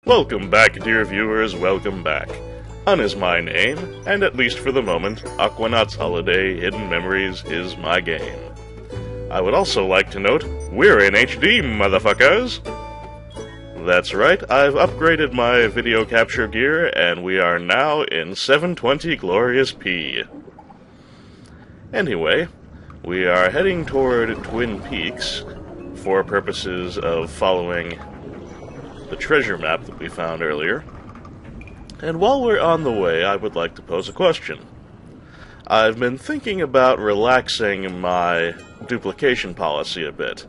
Welcome back, dear viewers, welcome back. Un is my name, and at least for the moment, Aquanaut's Holiday Hidden Memories is my game. I would also like to note, we're in HD, motherfuckers! That's right, I've upgraded my video capture gear, and we are now in 720 Glorious P. Anyway, we are heading toward Twin Peaks for purposes of following the treasure map that we found earlier. And while we're on the way, I would like to pose a question. I've been thinking about relaxing my duplication policy a bit.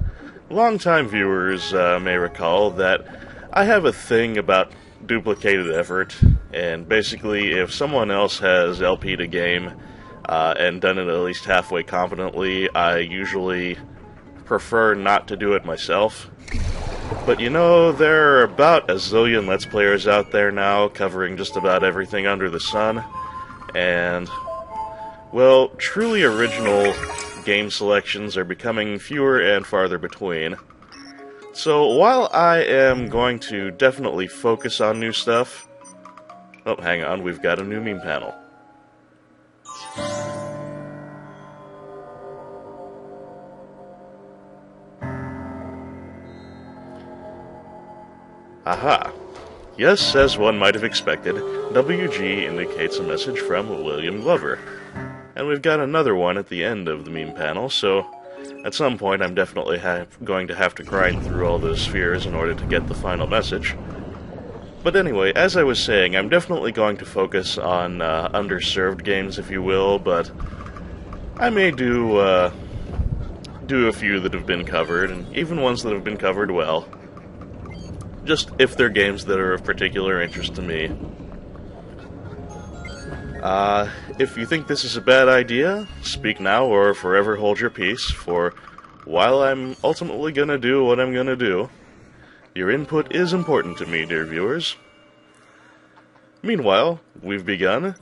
Longtime viewers may recall that I have a thing about duplicated effort, and basically if someone else has LP'd a game and done it at least halfway competently, I usually prefer not to do it myself. But you know, there are about a zillion Let's Players out there now, covering just about everything under the sun, and, well, truly original game selections are becoming fewer and farther between. So while I am going to definitely focus on new stuff... Oh, hang on, we've got a new meme panel. Aha! Yes, as one might have expected, WG indicates a message from William Glover. And we've got another one at the end of the meme panel, so at some point I'm definitely going to have to grind through all those spheres in order to get the final message. But anyway, as I was saying, I'm definitely going to focus on underserved games, if you will, but I may do a few that have been covered, and even ones that have been covered well. Just if they're games that are of particular interest to me. If you think this is a bad idea, speak now or forever hold your peace, for while I'm ultimately gonna do what I'm gonna do, your input is important to me, dear viewers. Meanwhile, we've begun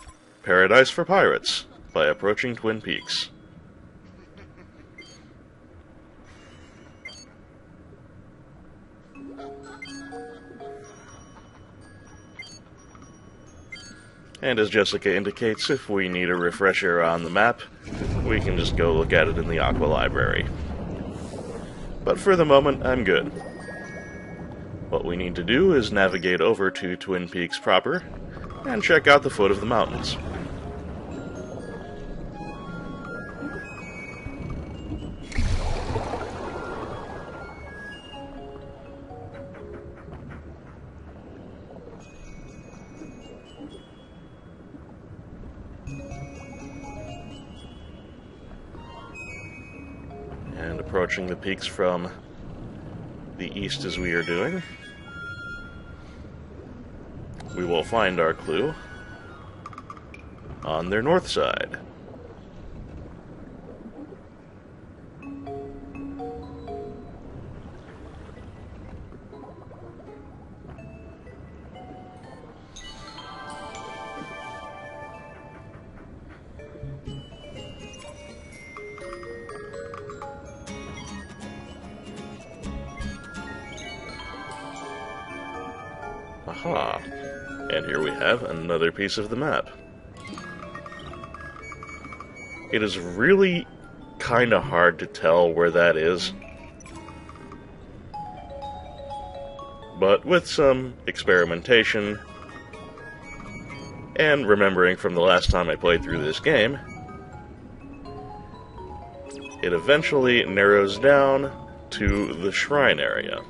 Paradise for Pirates by approaching Twin Peaks. And as Jessica indicates, if we need a refresher on the map, we can just go look at it in the Aqua Library. But for the moment, I'm good. What we need to do is navigate over to Twin Peaks proper, and check out the foot of the mountains. And approaching the peaks from the east as we are doing, we will find our clue on their north side. Aha, and here we have another piece of the map. It is really kinda hard to tell where that is, but with some experimentation, and remembering from the last time I played through this game, it eventually narrows down to the shrine area.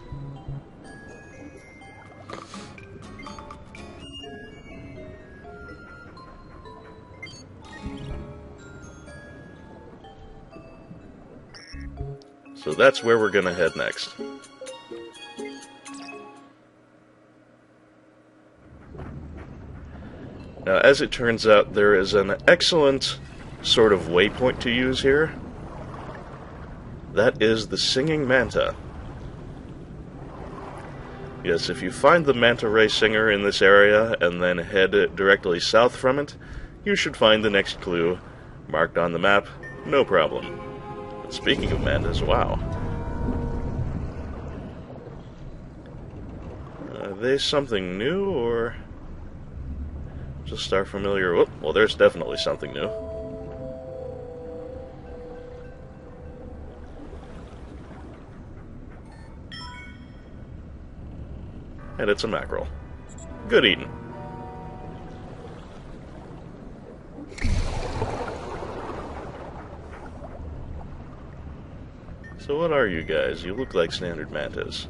So that's where we're gonna head next. Now, as it turns out, there is an excellent sort of waypoint to use here. That is the Singing Manta. Yes, if you find the Manta Ray Singer in this area and then head directly south from it, you should find the next clue marked on the map, no problem. Speaking of mantas, wow. they something new, or just our familiar... Oh, well, there's definitely something new. And it's a mackerel. Good eating. So what are you guys? You look like standard mantas.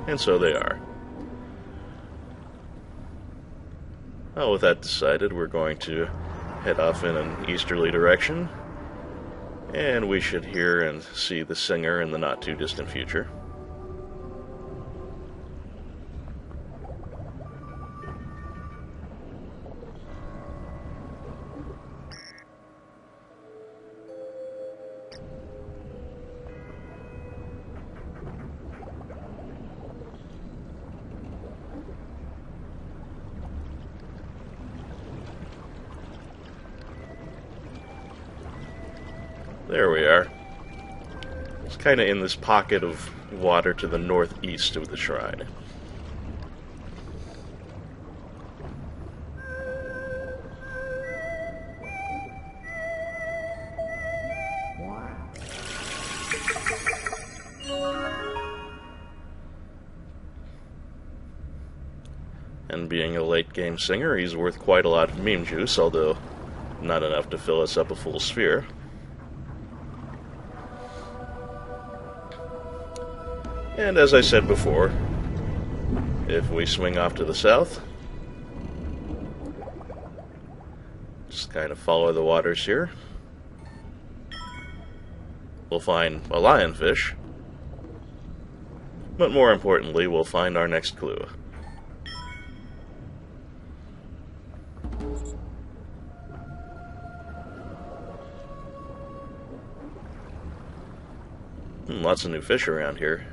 And so they are. Well, with that decided, we're going to head off in an easterly direction, and we should hear and see the singer in the not-too-distant future. There we are. It's kind of in this pocket of water to the northeast of the shrine. And being a late-game singer, he's worth quite a lot of meme juice, although not enough to fill us up a full sphere. And as I said before, if we swing off to the south, just kind of follow the waters here, we'll find a lionfish, but more importantly, we'll find our next clue. Lots of new fish around here.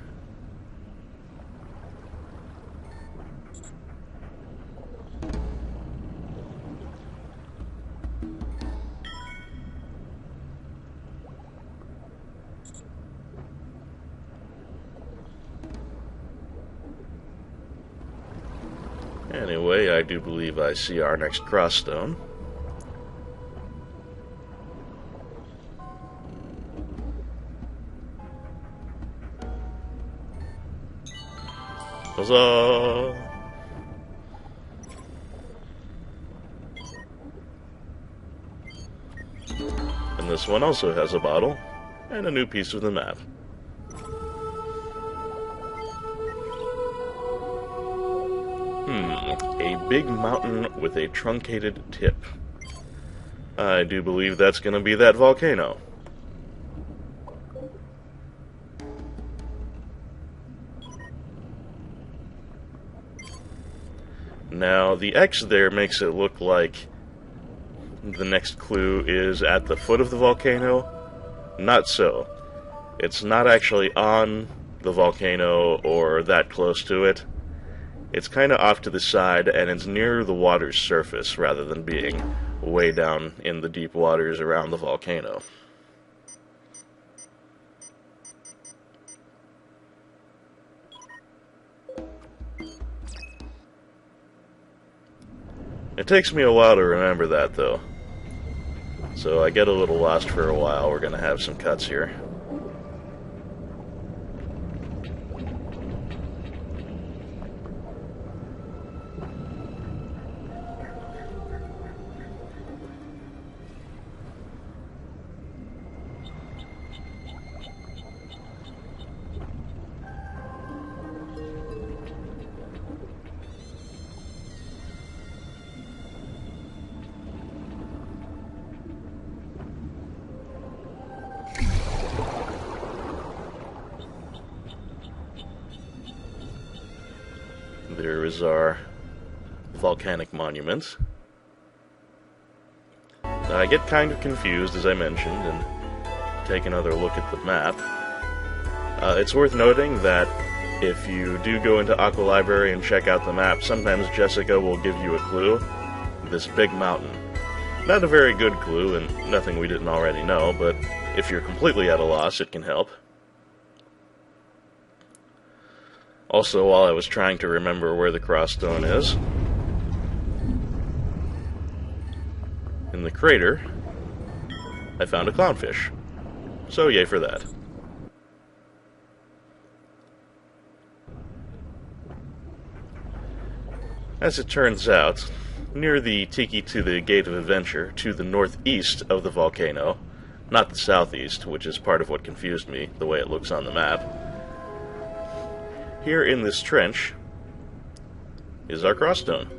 Anyway, I do believe I see our next cross stone. Huzzah! And this one also has a bottle and a new piece of the map. A big mountain with a truncated tip. I do believe that's going to be that volcano. Now, the X there makes it look like the next clue is at the foot of the volcano. Not so. It's not actually on the volcano or that close to it. It's kind of off to the side, and it's near the water's surface rather than being way down in the deep waters around the volcano. It takes me a while to remember that, though. So I get a little lost for a while. We're going to have some cuts here. There is our volcanic monument. Now, I get kind of confused, as I mentioned, and take another look at the map. It's worth noting that if you do go into Aqua Library and check out the map, sometimes Jessica will give you a clue. This big mountain. Not a very good clue, and nothing we didn't already know, but if you're completely at a loss, it can help. Also, while I was trying to remember where the crossstone is, in the crater, I found a clownfish. So yay for that. As it turns out, near the Tiki to the Gate of Adventure, to the northeast of the volcano, not the southeast, which is part of what confused me, the way it looks on the map, here in this trench is our crossstone.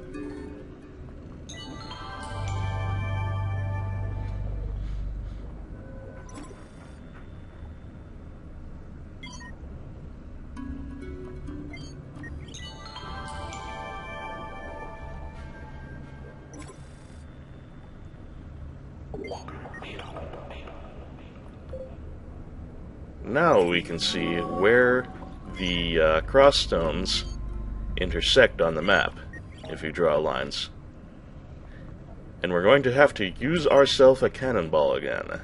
Now we can see where the crossstones intersect on the map, if you draw lines. And we're going to have to use ourselves a cannonball again.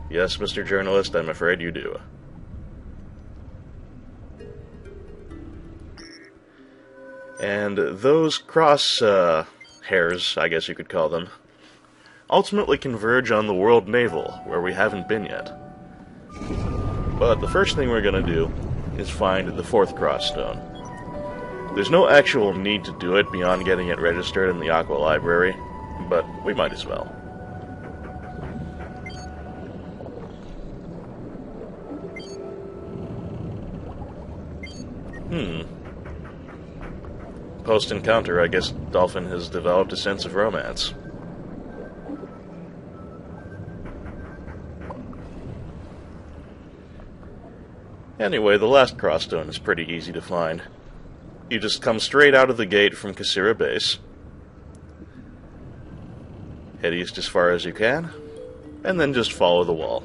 Yes, Mr. Journalist, I'm afraid you do. And those cross hairs, I guess you could call them, ultimately converge on the world navel, where we haven't been yet. But the first thing we're going to do is find the fourth crossstone. There's no actual need to do it beyond getting it registered in the Aqua Library, but we might as well. Post-encounter, I guess Dolphin has developed a sense of romance. Anyway, the last crossstone is pretty easy to find. You just come straight out of the gate from Kasira Base, head east as far as you can, and then just follow the wall.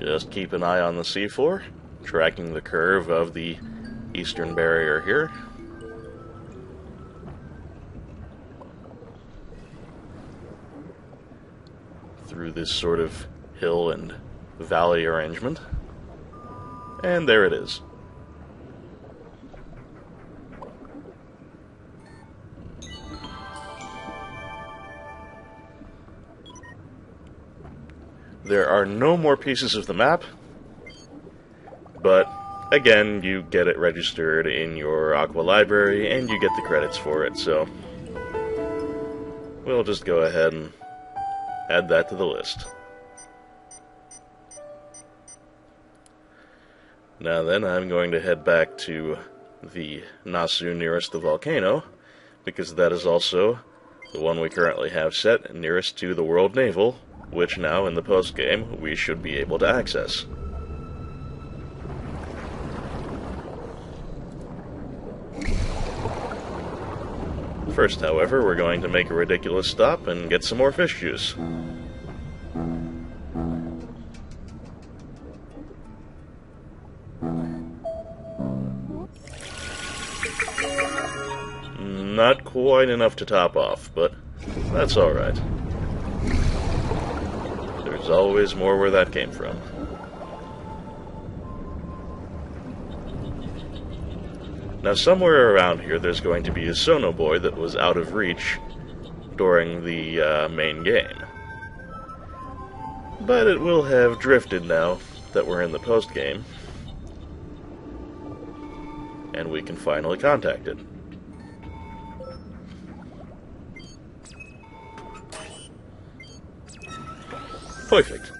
Just keep an eye on the seafloor, tracking the curve of the eastern barrier here. Through this sort of hill and valley arrangement. And there it is. There are no more pieces of the map, but again, you get it registered in your Aqua Library and you get the credits for it, so we'll just go ahead and add that to the list. Now then, I'm going to head back to the Nasu nearest the volcano, because that is also the one we currently have set nearest to the World Naval, which now, in the post-game, we should be able to access. First, however, we're going to make a ridiculous stop and get some more fish juice. Not quite enough to top off, but that's alright. There's always more where that came from. Now, somewhere around here there's going to be a Sono Boy that was out of reach during the main game. But it will have drifted now that we're in the post-game, and we can finally contact it. Perfect.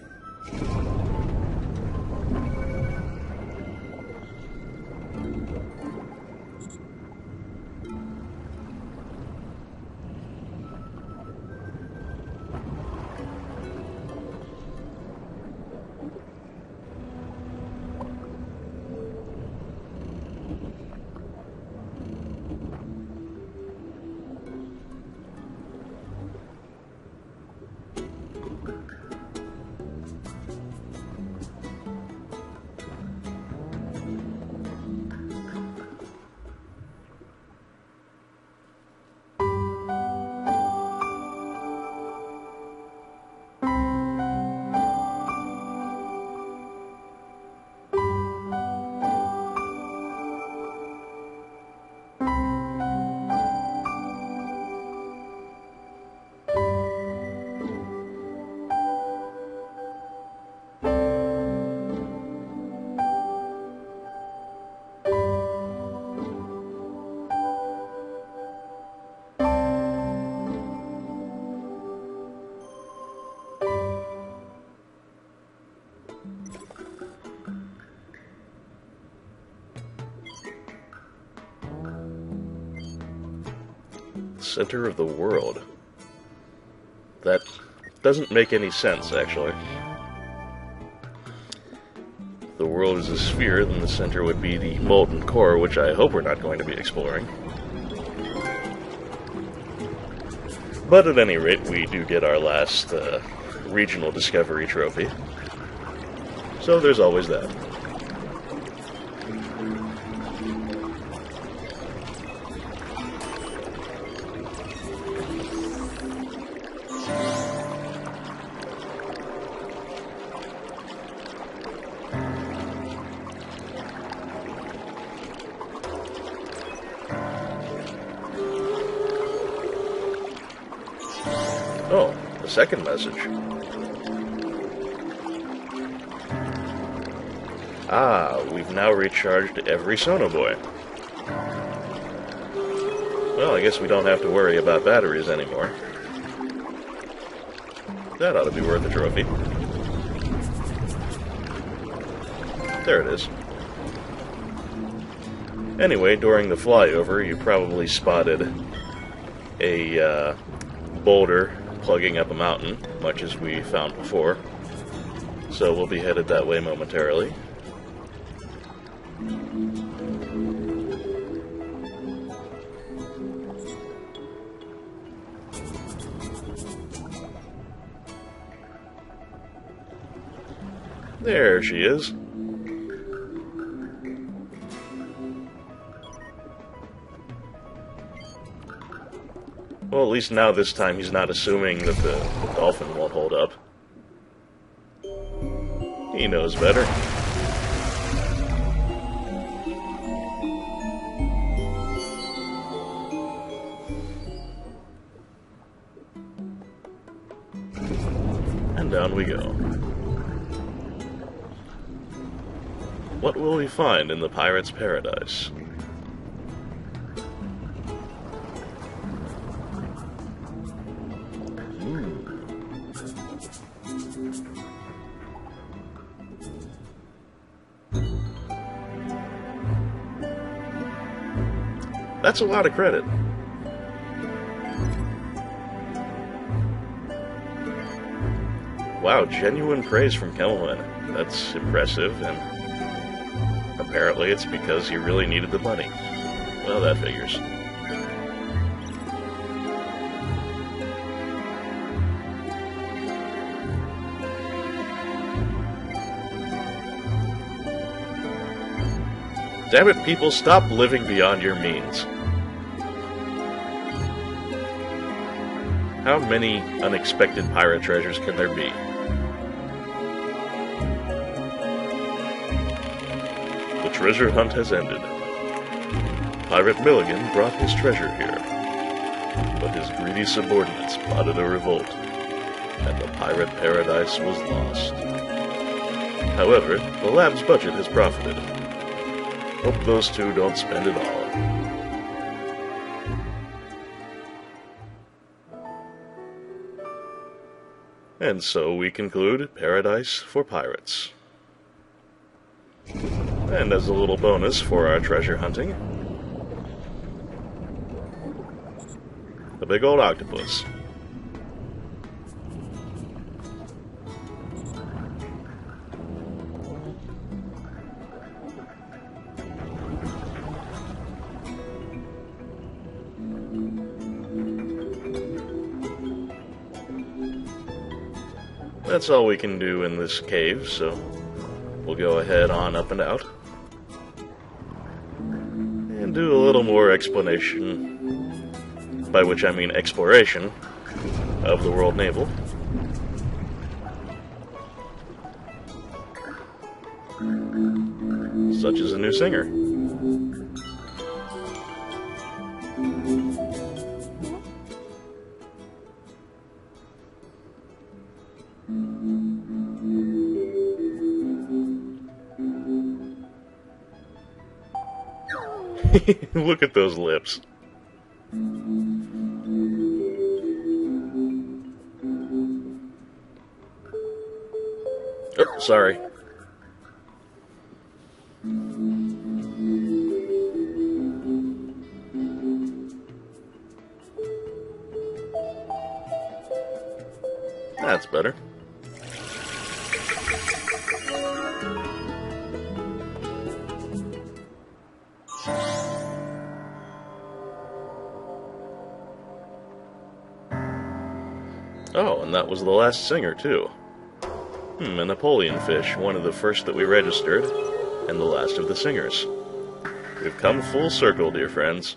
center of the world. That doesn't make any sense, actually. If the world is a sphere, then the center would be the molten core, which I hope we're not going to be exploring. But at any rate, we do get our last regional discovery trophy. So there's always that. Oh, the second message. Ah, we've now recharged every sonobuoy. Well, I guess we don't have to worry about batteries anymore. That ought to be worth a trophy. There it is. Anyway, during the flyover, you probably spotted a boulder plugging up a mountain, much as we found before. So we'll be headed that way momentarily. There she is. Well, at least now this time he's not assuming that the dolphin won't hold up. He knows better. And down we go. What will we find in the pirate's paradise? That's a lot of credit. Wow, genuine praise from Kelman. That's impressive, and apparently it's because he really needed the money. Well, that figures. Damn it, people, stop living beyond your means. How many unexpected pirate treasures can there be? The treasure hunt has ended. Pirate Milligan brought his treasure here, but his greedy subordinates plotted a revolt, and the pirate paradise was lost. However, the lab's budget has profited. Hope those two don't spend it all. And so we conclude Paradise for Pirates. And as a little bonus for our treasure hunting, the big old octopus. That's all we can do in this cave, so we'll go ahead on up and out. And do a little more explanation, by which I mean exploration, of the world navel. Such as a new singer. Look at those lips. Oh, sorry. That's better. Oh, and that was the last singer, too. A Napoleon fish, one of the first that we registered, and the last of the singers. We've come full circle, dear friends.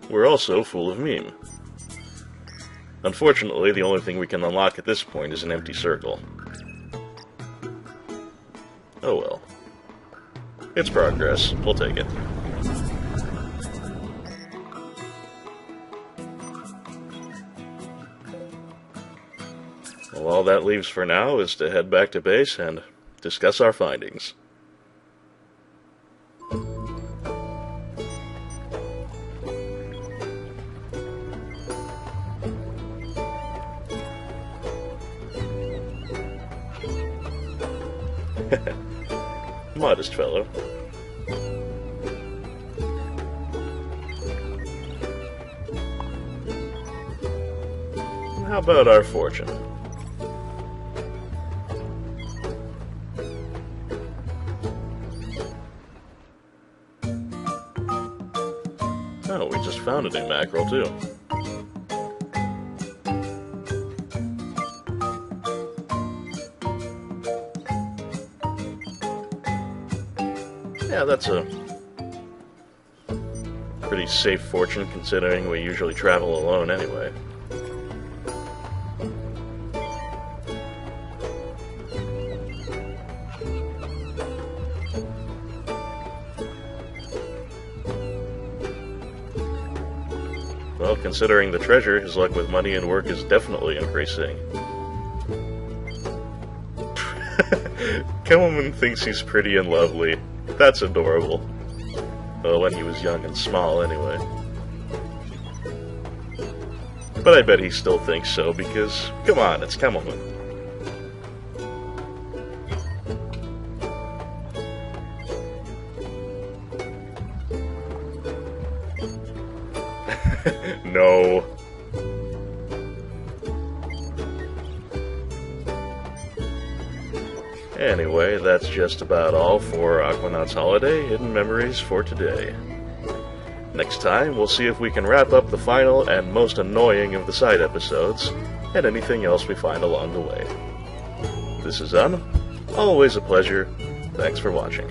We're also full of meme. Unfortunately, the only thing we can unlock at this point is an empty circle. Oh well. It's progress. We'll take it. Well, all that leaves for now is to head back to base and discuss our findings. Modest fellow. How about our fortune? Oh, we just found a new mackerel, too. Yeah, that's a pretty safe fortune, considering we usually travel alone anyway. Well, considering the treasure, his luck with money and work is definitely increasing. Kimmelman thinks he's pretty and lovely. That's adorable. Well, when he was young and small, anyway. But I bet he still thinks so, because, come on, it's Kimmelman. No. Anyway, that's just about all for Aquanaut's Holiday Hidden Memories for today. Next time, we'll see if we can wrap up the final and most annoying of the side episodes, and anything else we find along the way. This is Un. Always a pleasure. Thanks for watching.